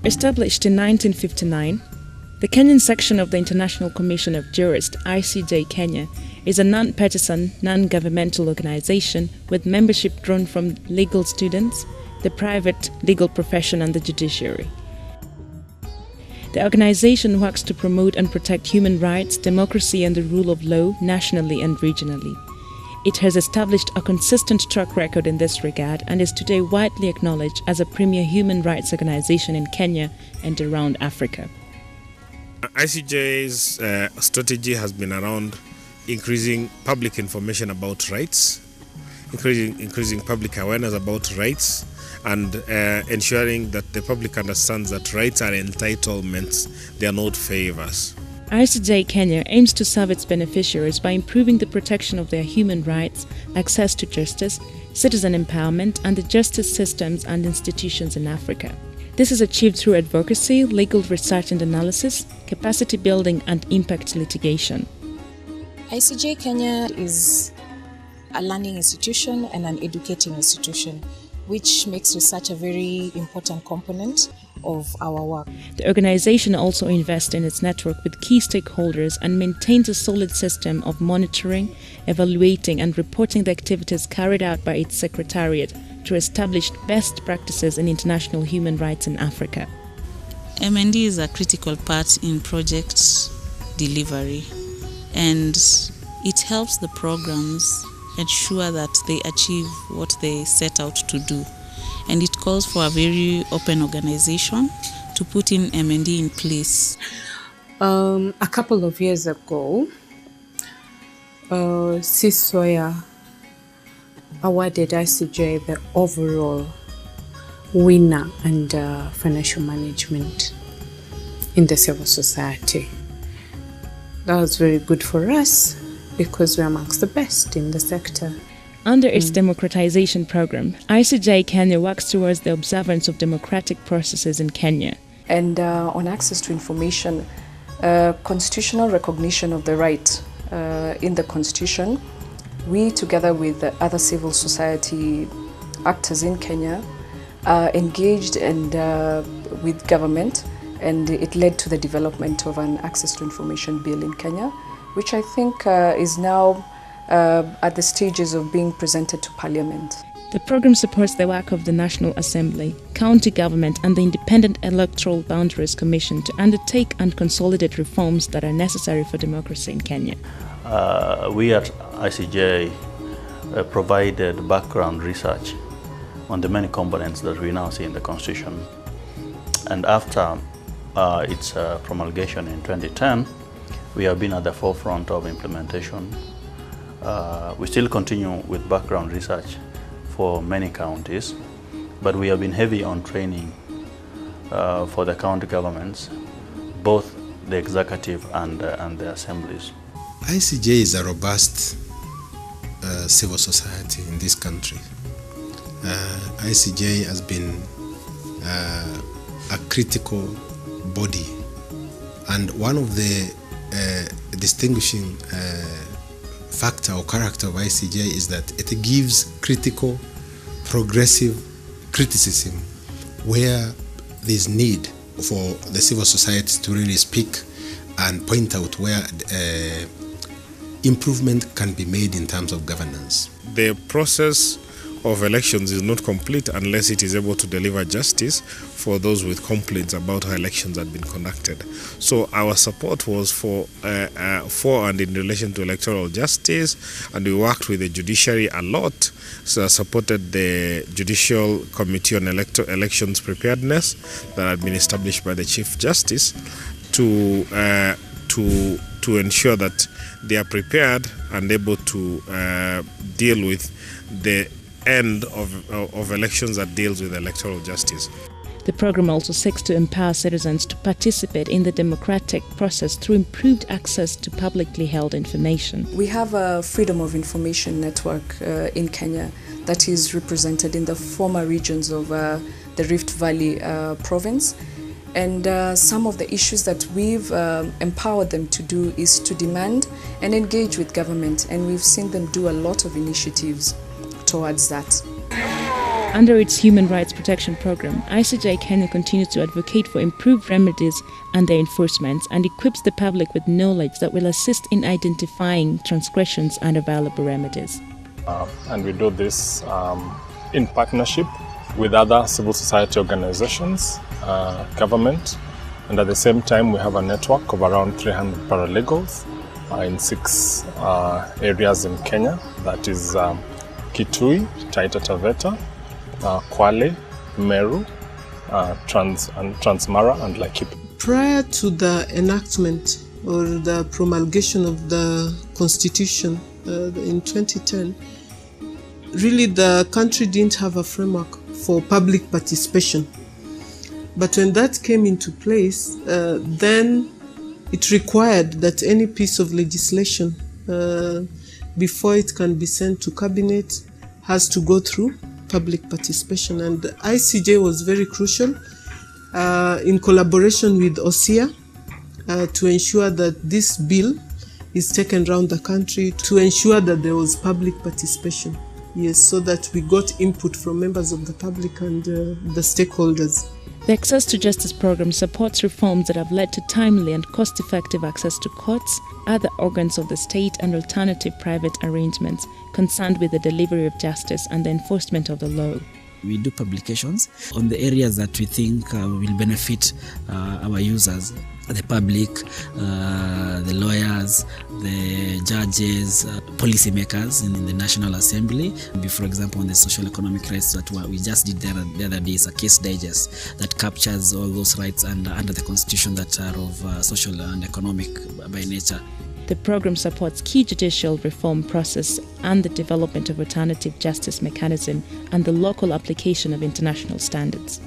Established in 1959, the Kenyan section of the International Commission of Jurists, ICJ Kenya, is a non-partisan, non-governmental organization with membership drawn from legal students, the private legal profession and the judiciary. The organization works to promote and protect human rights, democracy and the rule of law nationally and regionally. It has established a consistent track record in this regard and is today widely acknowledged as a premier human rights organization in Kenya and around Africa. ICJ's strategy has been around increasing public information about rights, increasing public awareness about rights, and ensuring that the public understands that rights are entitlements, they are not favors. ICJ Kenya aims to serve its beneficiaries by improving the protection of their human rights, access to justice, citizen empowerment, and the justice systems and institutions in Africa. This is achieved through advocacy, legal research and analysis, capacity building, and impact litigation. ICJ Kenya is a learning institution and an educating institution, which makes research a very important component of our work. The organization also invests in its network with key stakeholders and maintains a solid system of monitoring, evaluating and reporting the activities carried out by its secretariat to establish best practices in international human rights in Africa. M&D is a critical part in project delivery, and it helps the programs ensure that they achieve what they set out to do. And it calls for a very open organization to put in M&D in place. A couple of years ago, CISOYA awarded ICJ the overall winner under financial management in the civil society. That was very good for us because we're amongst the best in the sector. Under its democratization program, ICJ Kenya works towards the observance of democratic processes in Kenya. And on access to information, constitutional recognition of the right in the Constitution, we, together with other civil society actors in Kenya, engaged with government, and it led to the development of an access to information bill in Kenya, which I think is now at the stages of being presented to Parliament. The program supports the work of the National Assembly, county government and the Independent Electoral Boundaries Commission to undertake and consolidate reforms that are necessary for democracy in Kenya. We at ICJ provided background research on the many components that we now see in the Constitution. And after its promulgation in 2010, we have been at the forefront of implementation. We still continue with background research for many counties, but we have been heavy on training for the county governments, both the executive and the assemblies. ICJ is a robust civil society in this country. ICJ has been a critical body, and one of the distinguishing factor or character of ICJ is that it gives critical, progressive criticism where there's need for the civil society to really speak and point out where improvement can be made in terms of governance. The process of elections is not complete unless it is able to deliver justice for those with complaints about how elections had been conducted. So our support was for and in relation to electoral justice, and we worked with the judiciary a lot. So I supported the Judicial Committee on Elections Preparedness that had been established by the Chief Justice to ensure that they are prepared and able to deal with the end of elections that deals with electoral justice. The program also seeks to empower citizens to participate in the democratic process through improved access to publicly held information. We have a Freedom of Information network in Kenya that is represented in the former regions of the Rift Valley province. And some of the issues that we've empowered them to do is to demand and engage with government. And we've seen them do a lot of initiatives towards that. Under its Human Rights Protection Program, ICJ Kenya continues to advocate for improved remedies and their enforcement and equips the public with knowledge that will assist in identifying transgressions and available remedies. And we do this in partnership with other civil society organizations, government, and at the same time we have a network of around 300 paralegals in 6 areas in Kenya, that is Kitui, Taita Taveta, Kwale, Meru, Transmara and Laikipia. Prior to the enactment or the promulgation of the Constitution in 2010, really the country didn't have a framework for public participation. But when that came into place, then it required that any piece of legislation, before it can be sent to cabinet, has to go through public participation. And ICJ was very crucial in collaboration with OSIA to ensure that this bill is taken around the country, to ensure that there was public participation. Yes, so that we got input from members of the public and the stakeholders. The Access to Justice program supports reforms that have led to timely and cost-effective access to courts, other organs of the state and alternative private arrangements concerned with the delivery of justice and the enforcement of the law. We do publications on the areas that we think will benefit our users, the public, the lawyers, the judges, policymakers in the National Assembly. For example, on the social economic rights that we just did the other day is a case digest that captures all those rights under the Constitution that are of social and economic by nature. The program supports key judicial reform process and the development of alternative justice mechanism and the local application of international standards.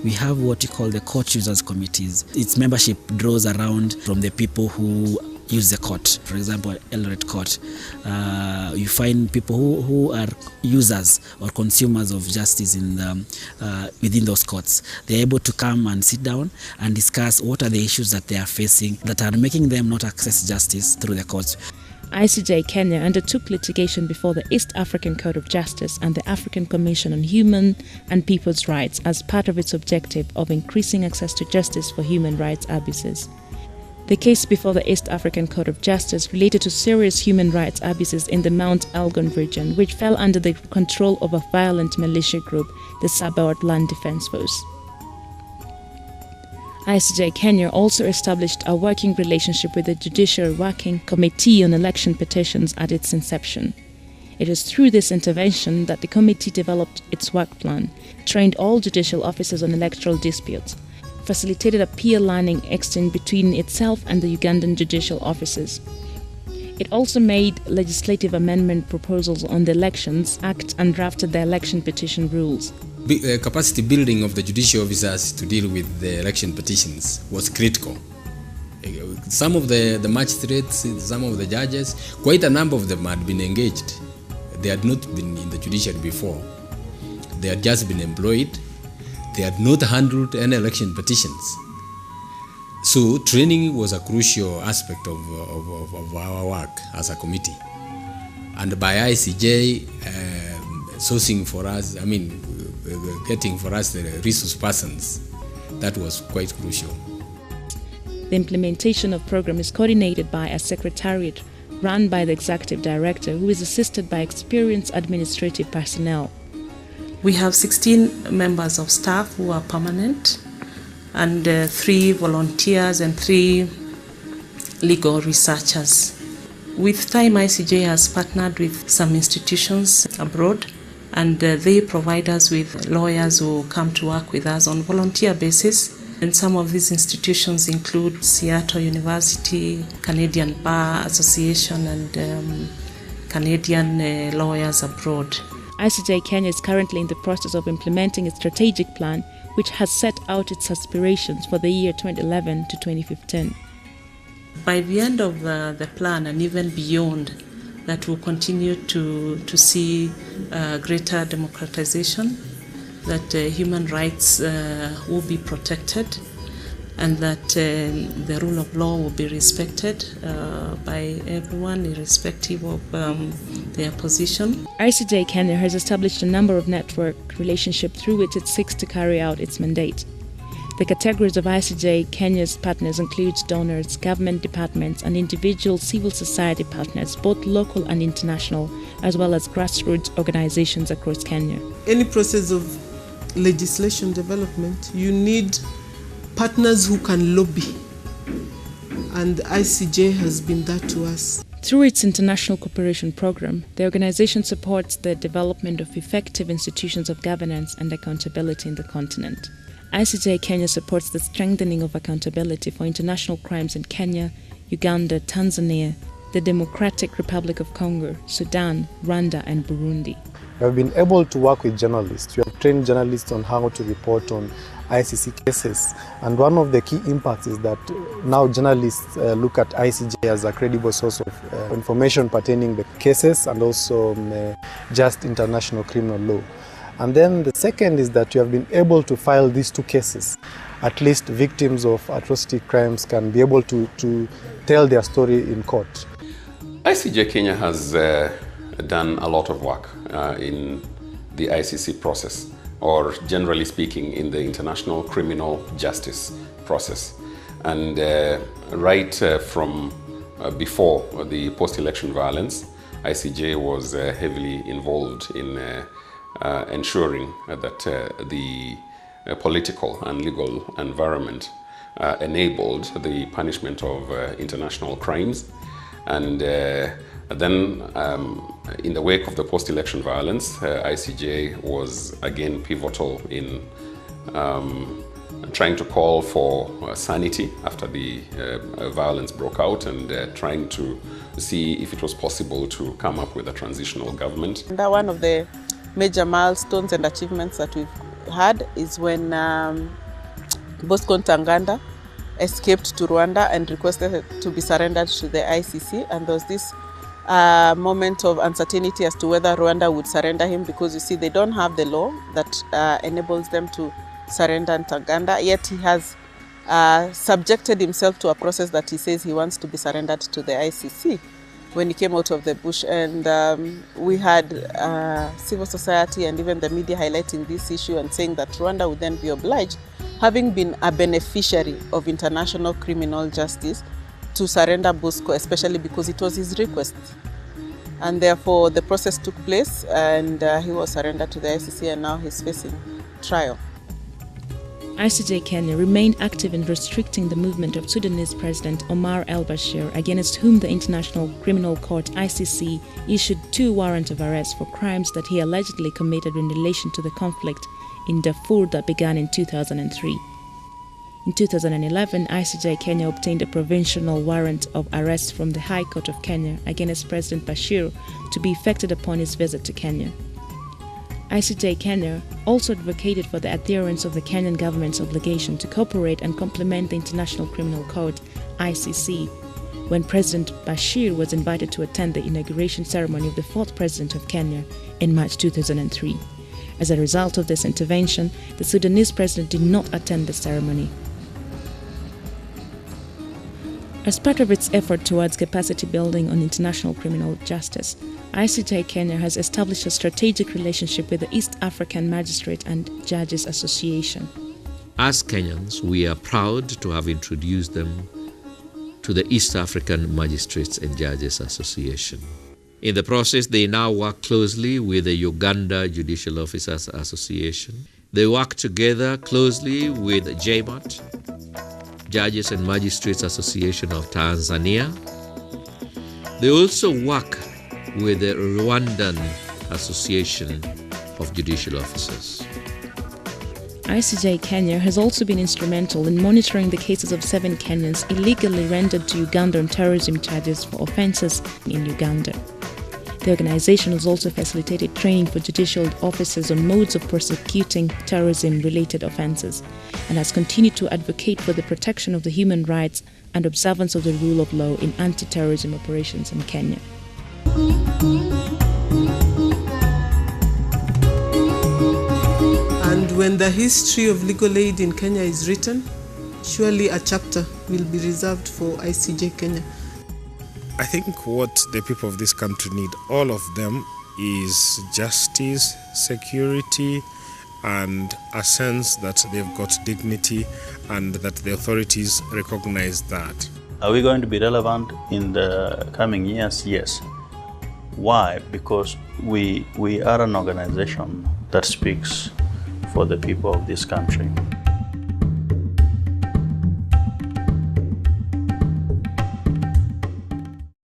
We have what we call the court users committees. Its membership draws around from the people who use the court. For example, Eldoret Court, you find people who are users or consumers of justice within those courts. They're able to come and sit down and discuss what are the issues that they are facing that are making them not access justice through the courts. ICJ Kenya undertook litigation before the East African Court of Justice and the African Commission on Human and People's Rights as part of its objective of increasing access to justice for human rights abuses. The case before the East African Court of Justice related to serious human rights abuses in the Mount Elgon region, which fell under the control of a violent militia group, the Sabaot Land Defense Force. ICJ Kenya also established a working relationship with the Judicial Working Committee on Election Petitions at its inception. It is through this intervention that the committee developed its work plan, trained all judicial officers on electoral disputes, facilitated a peer learning exchange between itself and the Ugandan judicial officers. It also made legislative amendment proposals on the Elections Act and drafted the election petition rules. Capacity building of the judicial officers to deal with the election petitions was critical. Some of the magistrates, some of the judges, quite a number of them had been engaged. They had not been in the judiciary before. They had just been employed. They had not handled any election petitions. So training was a crucial aspect of our work as a committee. And by ICJ sourcing for us, getting for us the resource persons, that was quite crucial. The implementation of program is coordinated by a secretariat run by the executive director, who is assisted by experienced administrative personnel. We have 16 members of staff who are permanent and 3 volunteers and 3 legal researchers. With time, ICJ has partnered with some institutions abroad, and they provide us with lawyers who come to work with us on volunteer basis. And some of these institutions include Seattle University, Canadian Bar Association, and Canadian Lawyers Abroad. ICJ Kenya is currently in the process of implementing its strategic plan, which has set out its aspirations for the year 2011 to 2015. By the end of the plan and even beyond, that will continue to see greater democratization, that human rights will be protected, and that the rule of law will be respected by everyone, irrespective of their position. ICJ Kenya has established a number of network relationships through which it seeks to carry out its mandate. The categories of ICJ Kenya's partners include donors, government departments, and individual civil society partners, both local and international, as well as grassroots organizations across Kenya. Any process of legislation development, you need partners who can lobby, and ICJ has been that to us. Through its international cooperation program, the organization supports the development of effective institutions of governance and accountability in the continent. ICJ Kenya supports the strengthening of accountability for international crimes in Kenya, Uganda, Tanzania, the Democratic Republic of Congo, Sudan, Rwanda, and Burundi. We have been able to work with journalists. We have trained journalists on how to report on ICC cases. And one of the key impacts is that now journalists look at ICJ as a credible source of information pertaining the cases and also just international criminal law. And then the second is that you have been able to file these two cases. At least victims of atrocity crimes can be able to tell their story in court. ICJ Kenya has done a lot of work in the ICC process, or generally speaking in the international criminal justice process. And right from before the post-election violence, ICJ was heavily involved in ensuring that the political and legal environment enabled the punishment of international crimes. And then in the wake of the post-election violence, ICJ was again pivotal in trying to call for sanity after the violence broke out, and trying to see if it was possible to come up with a transitional government. And one of the major milestones and achievements that we've had is when Bosco Ntaganda escaped to Rwanda and requested to be surrendered to the ICC, and there was this moment of uncertainty as to whether Rwanda would surrender him, because you see they don't have the law that enables them to surrender Ntaganda, yet he has subjected himself to a process that he says he wants to be surrendered to the ICC when he came out of the bush. And we had civil society and even the media highlighting this issue and saying that Rwanda would then be obliged, having been a beneficiary of international criminal justice, to surrender Bosco, especially because it was his request. And therefore the process took place, and he was surrendered to the ICC, and now he's facing trial. ICJ Kenya remained active in restricting the movement of Sudanese President Omar al-Bashir, against whom the International Criminal Court ICC issued 2 warrants of arrest for crimes that he allegedly committed in relation to the conflict in Darfur that began in 2003. In 2011, ICJ Kenya obtained a provisional warrant of arrest from the High Court of Kenya against President Bashir to be effected upon his visit to Kenya. ICJ Kenya also advocated for the adherence of the Kenyan government's obligation to cooperate and complement the International Criminal Court, ICC, when President Bashir was invited to attend the inauguration ceremony of the 4th President of Kenya in March 2003. As a result of this intervention, the Sudanese president did not attend the ceremony. As part of its effort towards capacity building on international criminal justice, ICJ Kenya has established a strategic relationship with the East African Magistrate and Judges Association. As Kenyans, we are proud to have introduced them to the East African Magistrates and Judges Association. In the process, they now work closely with the Uganda Judicial Officers Association. They work together closely with JMAT, Judges and Magistrates Association of Tanzania. They also work with the Rwandan Association of Judicial Officers. ICJ Kenya has also been instrumental in monitoring the cases of 7 Kenyans illegally rendered to Uganda on terrorism charges for offences in Uganda. The organization has also facilitated training for judicial officers on modes of prosecuting terrorism-related offences, and has continued to advocate for the protection of the human rights and observance of the rule of law in anti-terrorism operations in Kenya. And when the history of legal aid in Kenya is written, surely a chapter will be reserved for ICJ Kenya. I think what the people of this country need, all of them, is justice, security, and a sense that they've got dignity and that the authorities recognize that. Are we going to be relevant in the coming years? Yes. Why? Because we are an organization that speaks for the people of this country.